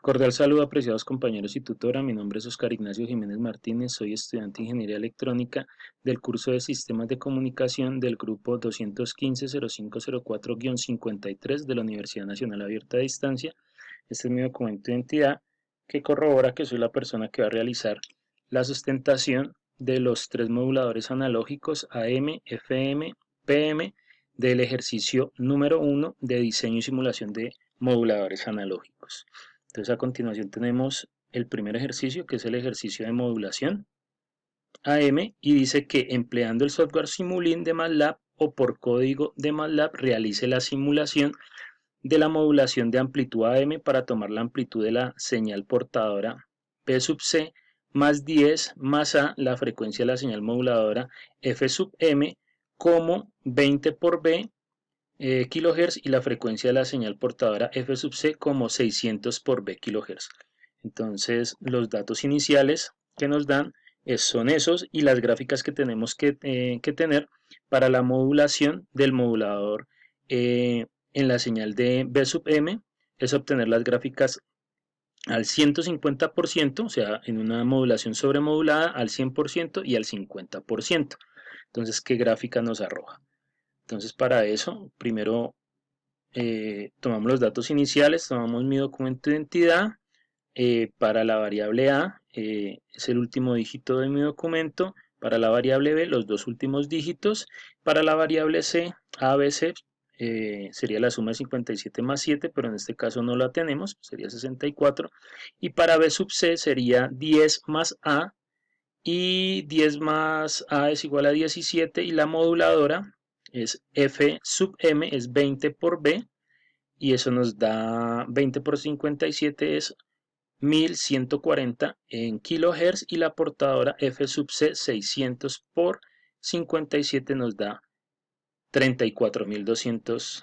Cordial saludo, apreciados compañeros y tutora. Mi nombre es Oscar Ignacio Jiménez Martínez. Soy estudiante de Ingeniería Electrónica del curso de Sistemas de Comunicación del grupo 215-0504-53 de la Universidad Nacional Abierta a Distancia. Este es mi documento de identidad que corrobora que soy la persona que va a realizar la sustentación de los tres moduladores analógicos AM, FM, PM del ejercicio número 1 de diseño y simulación de moduladores analógicos. Entonces a continuación tenemos el primer ejercicio, que es el ejercicio de modulación AM, y dice que empleando el software Simulink de MATLAB o por código de MATLAB realice la simulación de la modulación de amplitud AM para tomar la amplitud de la señal portadora P sub C más 10 más A, la frecuencia de la señal moduladora F sub M, como 20 por B kHz, y la frecuencia de la señal portadora F sub C como 600 por B kHz. Entonces los datos iniciales que nos dan son esos, y las gráficas que tenemos que tener para la modulación del modulador en la señal de B sub M es obtener las gráficas al 150%, o sea, en una modulación sobremodulada al 100% y al 50%. Entonces, ¿qué gráfica nos arroja? Entonces, para eso, primero tomamos los datos iniciales, tomamos mi documento de identidad. Para la variable A es el último dígito de mi documento, para la variable B los dos últimos dígitos, para la variable C, A, B, C, sería la suma de 57 más 7, pero en este caso no la tenemos, sería 64, y para B sub C sería 10 más A, y 10 más A es igual a 17, y la moduladora es F sub M, es 20 por B, y eso nos da 20 por 57 es 1140 en kilohertz, y la portadora F sub C 600 por 57 nos da 34.200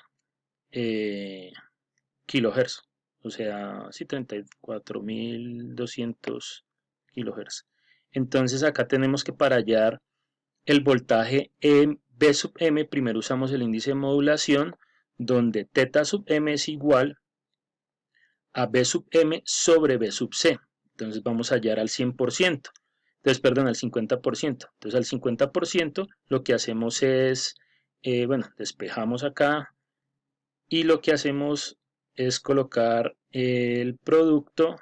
kilohertz, o sea, sí, 34.200 kilohertz. Entonces acá tenemos que para hallar el voltaje en B sub M, primero usamos el índice de modulación, donde teta sub M es igual a B sub M sobre B sub C. Entonces vamos a hallar al 100%. Entonces, perdón, al 50%. Entonces, al 50% lo que hacemos es, bueno, despejamos acá, y lo que hacemos es colocar el producto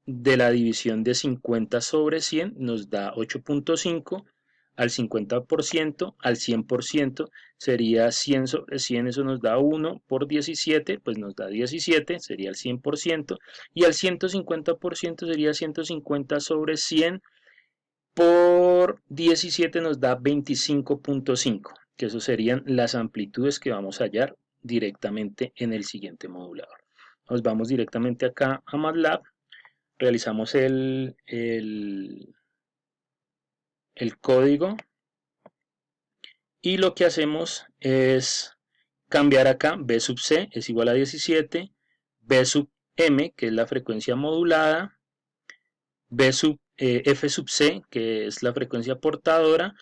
de la división de 50 sobre 100, nos da 8.5. Al 50%, al 100% sería 100 sobre 100, eso nos da 1 por 17, pues nos da 17, sería el 100%, y al 150% sería 150 sobre 100 por 17, nos da 25.5, que eso serían las amplitudes que vamos a hallar directamente en el siguiente modulador. Nos vamos directamente acá a MATLAB, realizamos el código, y lo que hacemos es cambiar acá B sub C es igual a 17, B sub M, que es la frecuencia modulada, F sub C, que es la frecuencia portadora,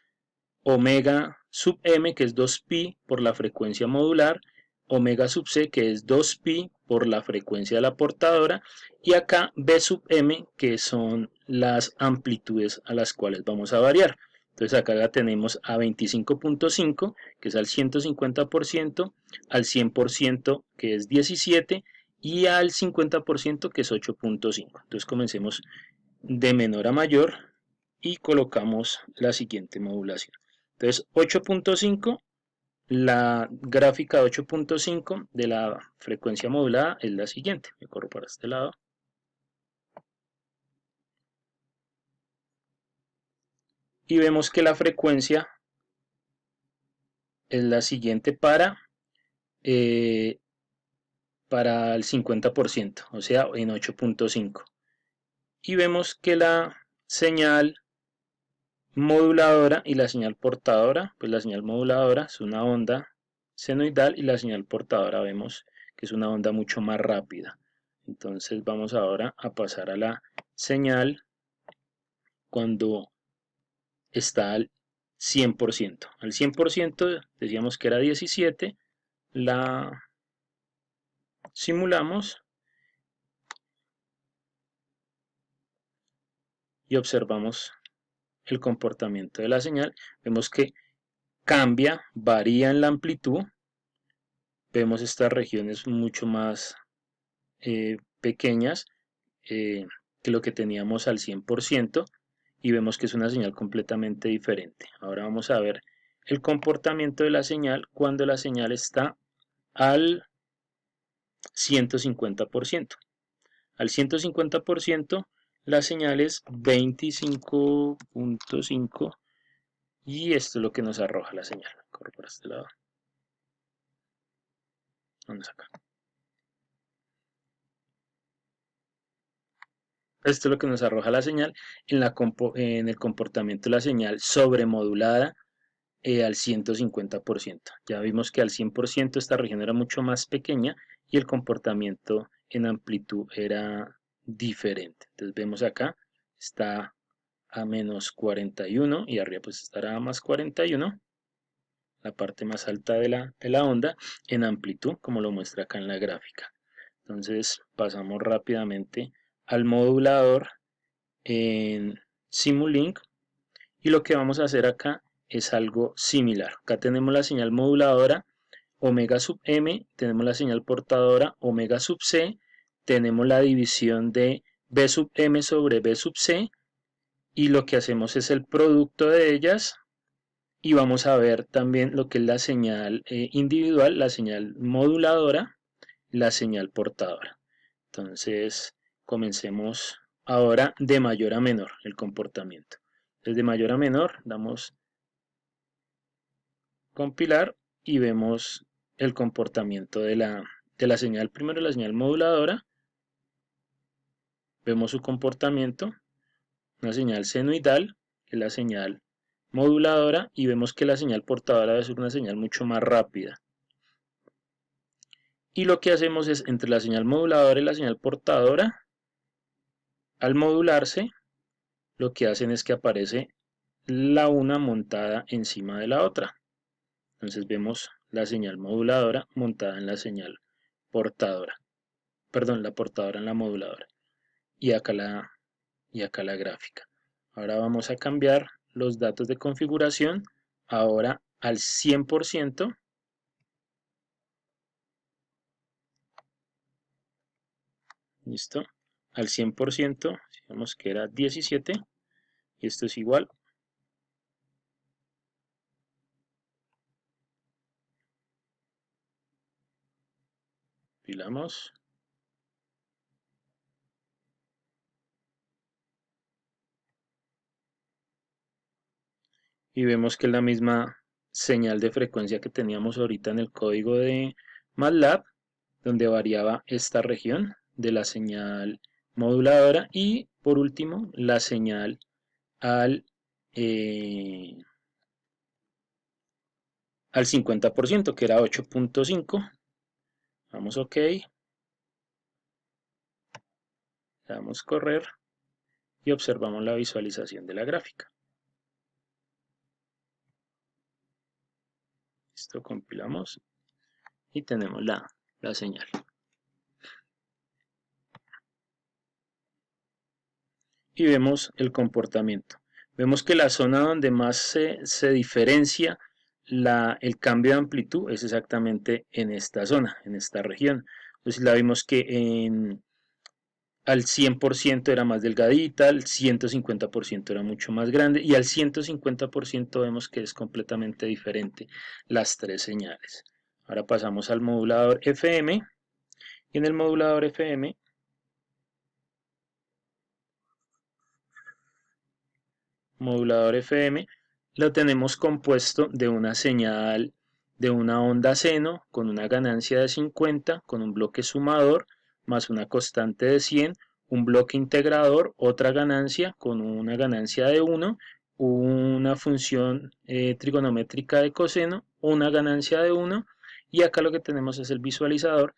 omega sub M, que es 2pi por la frecuencia modular, omega sub C, que es 2pi por la frecuencia de la portadora, y acá B sub M, que son las amplitudes a las cuales vamos a variar. Entonces acá la tenemos a 25.5, que es al 150%, al 100%, que es 17, y al 50%, que es 8.5. Entonces comencemos de menor a mayor y colocamos la siguiente modulación. Entonces 8.5, la gráfica de 8.5 de la frecuencia modulada es la siguiente. Me corro para este lado. Y vemos que la frecuencia es la siguiente para el 50%, o sea, en 8.5. Y vemos que la señal moduladora y la señal portadora, pues la señal moduladora es una onda senoidal, y la señal portadora vemos que es una onda mucho más rápida. Entonces vamos ahora a pasar a la señal cuando está al 100%. Al 100% decíamos que era 17, la simulamos y observamos el comportamiento de la señal, vemos que cambia, varía en la amplitud, vemos estas regiones mucho más pequeñas que lo que teníamos al 100% y vemos que es una señal completamente diferente. Ahora vamos a ver el comportamiento de la señal cuando la señal está al 150%. Al 150% la señal es 25.5 y esto es lo que nos arroja la señal. Corro por este lado. Vamos acá. Esto es lo que nos arroja la señal en el comportamiento de la señal sobremodulada al 150%. Ya vimos que al 100% esta región era mucho más pequeña y el comportamiento en amplitud era diferente. Entonces vemos acá, está a menos 41 y arriba pues estará a más 41, la parte más alta de la onda en amplitud, como lo muestra acá en la gráfica. Entonces pasamos rápidamente al modulador en Simulink y lo que vamos a hacer acá es algo similar. Acá tenemos la señal moduladora omega sub m, tenemos la señal portadora omega sub c, tenemos la división de b sub m sobre b sub c y lo que hacemos es el producto de ellas y vamos a ver también lo que es la señal individual, la señal moduladora, la señal portadora. Entonces comencemos ahora de mayor a menor el comportamiento. Desde mayor a menor damos compilar y vemos el comportamiento de la señal. Primero la señal moduladora, vemos su comportamiento, una señal senoidal, que es la señal moduladora, y vemos que la señal portadora debe ser una señal mucho más rápida. Y lo que hacemos es, entre la señal moduladora y la señal portadora, al modularse, lo que hacen es que aparece la una montada encima de la otra. Entonces vemos la señal moduladora montada en la señal portadora. Perdón, la portadora en la moduladora. Y acá la gráfica. Ahora vamos a cambiar los datos de configuración. Ahora al 100%. Listo. Al 100%. Digamos que era 17. Y esto es igual. Pilamos. Y vemos que es la misma señal de frecuencia que teníamos ahorita en el código de MATLAB, donde variaba esta región de la señal moduladora y por último la señal al, al 50%, que era 8.5. Vamos OK, le damos correr y observamos la visualización de la gráfica. Esto compilamos y tenemos la señal. Y vemos el comportamiento. Vemos que la zona donde más se diferencia el cambio de amplitud es exactamente en esta zona, en esta región. Entonces la vimos que al 100% era más delgadita, al 150% era mucho más grande y al 150% vemos que es completamente diferente las tres señales. Ahora pasamos al modulador FM y en el modulador FM lo tenemos compuesto de una señal de una onda seno con una ganancia de 50, con un bloque sumador más una constante de 100, un bloque integrador, otra ganancia con una ganancia de 1, una función trigonométrica de coseno, una ganancia de 1 y acá lo que tenemos es el visualizador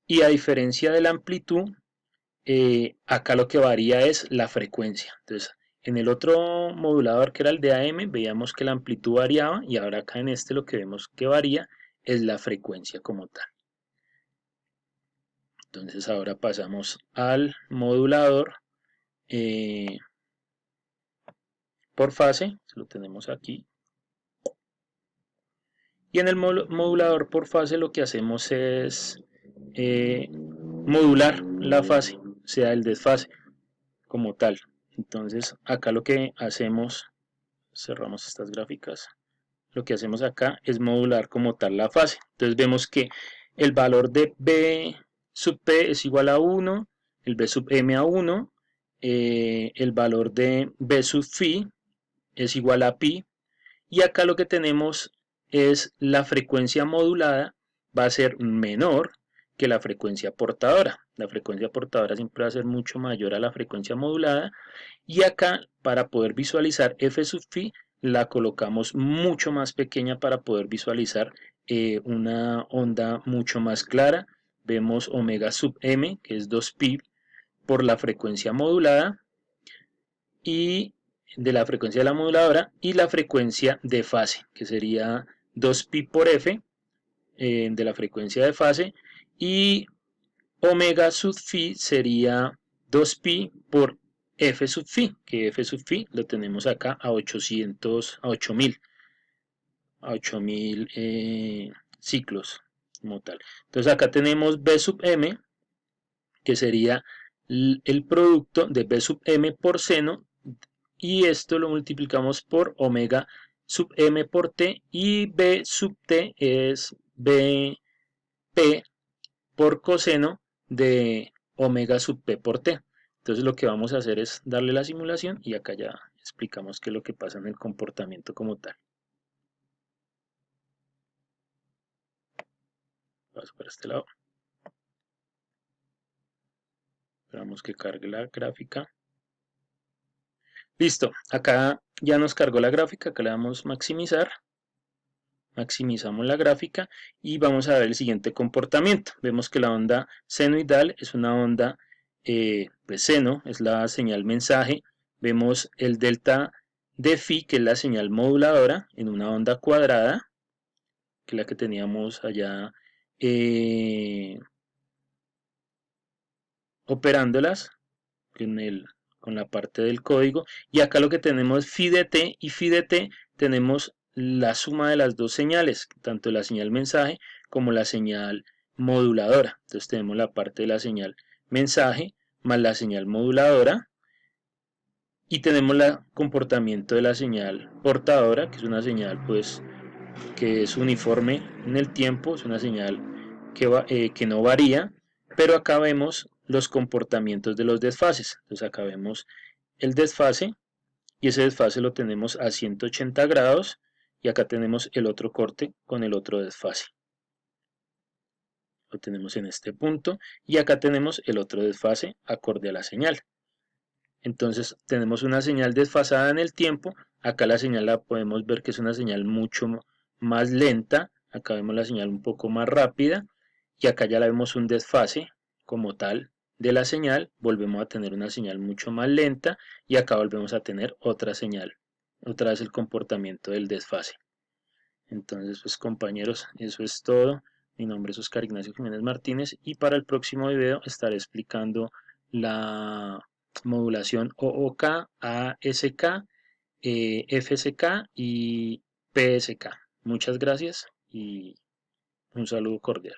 y a diferencia de la amplitud, acá lo que varía es la frecuencia. Entonces, en el otro modulador que era el de AM, veíamos que la amplitud variaba y ahora acá en este lo que vemos que varía es la frecuencia como tal. Entonces ahora pasamos al modulador por fase, lo tenemos aquí. Y en el modulador por fase lo que hacemos es modular la fase, o sea, el desfase como tal. Entonces acá lo que hacemos, cerramos estas gráficas, lo que hacemos acá es modular como tal la fase. Entonces vemos que el valor de B sub P es igual a 1, el B sub M a 1, el valor de B sub phi es igual a pi, y acá lo que tenemos es la frecuencia modulada va a ser menor que la frecuencia portadora. La frecuencia portadora siempre va a ser mucho mayor a la frecuencia modulada, y acá para poder visualizar f sub phi la colocamos mucho más pequeña para poder visualizar una onda mucho más clara. Vemos omega sub m, que es 2pi por la frecuencia modulada, y de la frecuencia de la moduladora, y la frecuencia de fase, que sería 2pi por f de la frecuencia de fase, y omega sub phi sería 2pi por f sub phi, que f sub phi lo tenemos acá a 800, a 8000 ciclos como tal. Entonces acá tenemos b sub m, que sería el producto de b sub m por seno, y esto lo multiplicamos por omega sub m por t, y b sub t es bp por coseno de omega sub p por t. Entonces lo que vamos a hacer es darle la simulación, y acá ya explicamos qué es lo que pasa en el comportamiento como tal. Vamos para este lado. Esperamos que cargue la gráfica. Listo, acá ya nos cargó la gráfica, acá le damos maximizar. Maximizamos la gráfica y vamos a ver el siguiente comportamiento. Vemos que la onda senoidal es una onda pues seno, es la señal mensaje. Vemos el delta de phi, que es la señal moduladora, en una onda cuadrada, que es la que teníamos allá operándolas con la parte del código. Y acá lo que tenemos es phi de t, y phi de t tenemos la suma de las dos señales, tanto la señal mensaje como la señal moduladora. Entonces tenemos la parte de la señal mensaje más la señal moduladora, y tenemos el comportamiento de la señal portadora, que es una señal pues que es uniforme en el tiempo, es una señal que no varía, pero acá vemos los comportamientos de los desfases. Entonces acá vemos el desfase, y ese desfase lo tenemos a 180 grados, y acá tenemos el otro corte con el otro desfase. Lo tenemos en este punto, y acá tenemos el otro desfase acorde a la señal. Entonces tenemos una señal desfasada en el tiempo. Acá la señal la podemos ver que es una señal mucho más lenta. Acá vemos la señal un poco más rápida, y acá ya la vemos un desfase como tal de la señal. Volvemos a tener una señal mucho más lenta, y acá volvemos a tener otra señal, otra vez el comportamiento del desfase. Entonces pues compañeros, eso es todo. Mi nombre es Oscar Ignacio Jiménez Martínez, y para el próximo video estaré explicando la modulación OOK, ASK, FSK y PSK. Muchas gracias y un saludo cordial.